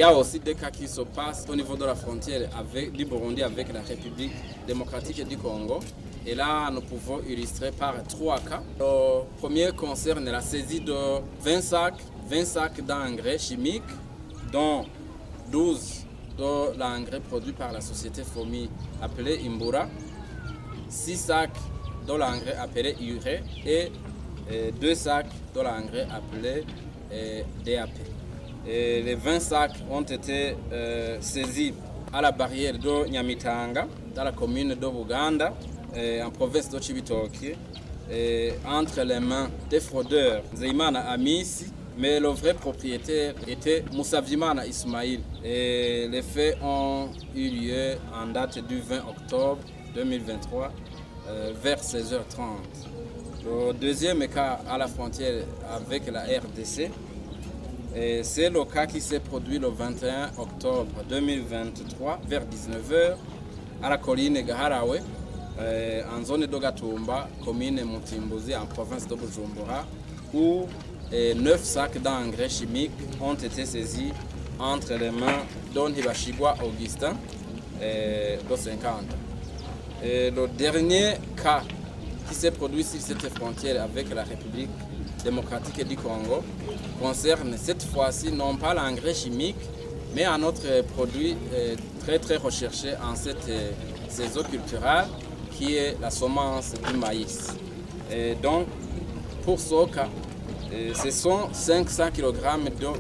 a aussi des cas qui se passent au niveau de la frontière du Burundi avec la République démocratique du Congo. Et là, nous pouvons illustrer par 3 cas. Le premier concerne la saisie de 20 sacs d'engrais chimiques, dont 12 de l'engrais produit par la société FOMI appelée Imbura, 6 sacs de l'engrais appelé urée et 2 sacs de l'engrais appelé DAP. Et les 20 sacs ont été saisis à la barrière de Nyamitanga, dans la commune de Buganda, en province de Chibitoke, entre les mains des fraudeurs Zeimana Amisi, mais le vrai propriétaire était Moussavimana Ismail. Et les faits ont eu lieu en date du 20 octobre 2023 vers 16h30. Le deuxième cas à la frontière avec la RDC, c'est le cas qui s'est produit le 21 octobre 2023 vers 19h à la colline Gaharawe, en zone de Gatumba, commune Mutimbuzi, en province de Bujumbura, où 9 sacs d'engrais chimiques ont été saisis entre les mains d'On Hibashigwa Augustin de 50. Et le dernier cas qui s'est produit sur cette frontière avec la République démocratique du Congo concerne cette fois-ci non pas l'engrais chimique, mais un autre produit très recherché en cette saison culturelle qui est la semence du maïs. Et donc, pour ce cas, ce sont 500 kg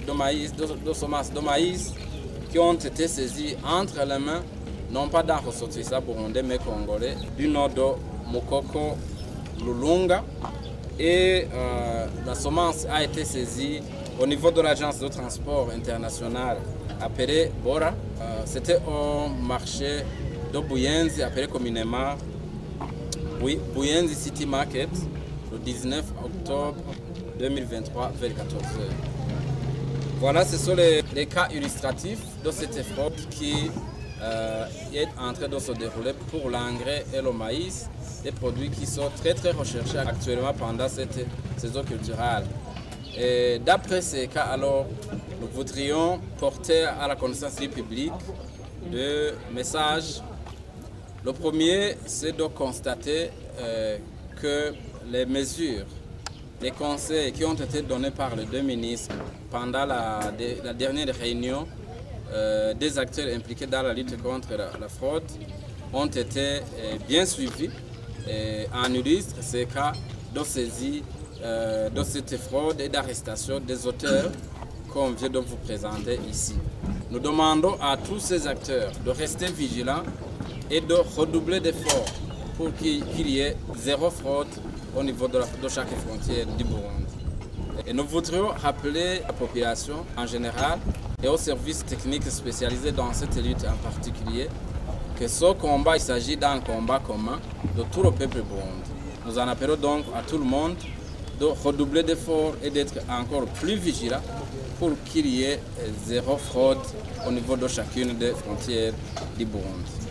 de maïs, de semences de maïs qui ont été saisis entre les mains, non pas d'un ressortissant burundais mais congolais, du nord de Mukoko, Lulunga. Et la semence a été saisie au niveau de l'agence de transport international appelée Bora. C'était au marché de Buyenzi, appelé communément Buyenzi City Market, le 19 octobre 2023 vers 14h. Voilà, ce sont les cas illustratifs de cette fraude qui est en train de se dérouler pour l'engrais et le maïs, des produits qui sont très recherchés actuellement pendant cette saison culturelle. Et d'après ces cas, alors, nous voudrions porter à la connaissance du public deux messages. Le premier, c'est de constater que les mesures, les conseils qui ont été donnés par les deux ministres pendant la dernière réunion des acteurs impliqués dans la lutte contre la fraude ont été bien suivis. Et en illustre ces cas de saisie de cette fraude et d'arrestation des auteurs qu'on vient de vous présenter ici. Nous demandons à tous ces acteurs de rester vigilants et de redoubler d'efforts pour qu'il y ait zéro fraude au niveau de chaque frontière du Burundi. Et nous voudrions rappeler à la population en général et aux services techniques spécialisés dans cette lutte en particulier que ce combat, il s'agit d'un combat commun de tout le peuple burundais. Nous en appelons donc à tout le monde de redoubler d'efforts et d'être encore plus vigilants pour qu'il y ait zéro fraude au niveau de chacune des frontières du Burundi.